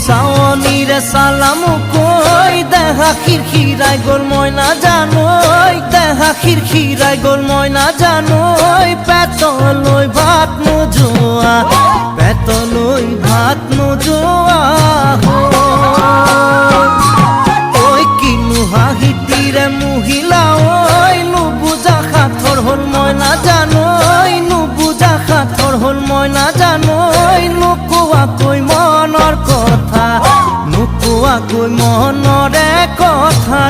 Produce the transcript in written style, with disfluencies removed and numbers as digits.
চাৱনীৰে চালামো কৈ দেহা খিৰখিৰাই গ'ল মই নাজানৈ দেহা খিৰখিৰাই গ'ল মই নাজানৈ পেটলৈ ভাত নোযোৱা পেটলৈ ভাত নোযোৱা ঐ কিনো হাঁহিতিৰে মহিলা ঐ নুবুজা সাঁথৰ হ'ল মই নাজানৈ নুবুজা সাঁথৰ হ'ল মই নাজানৈ নোকোৱাকৈ মনৰ কথা নোকোৱাকৈ মনৰে কথা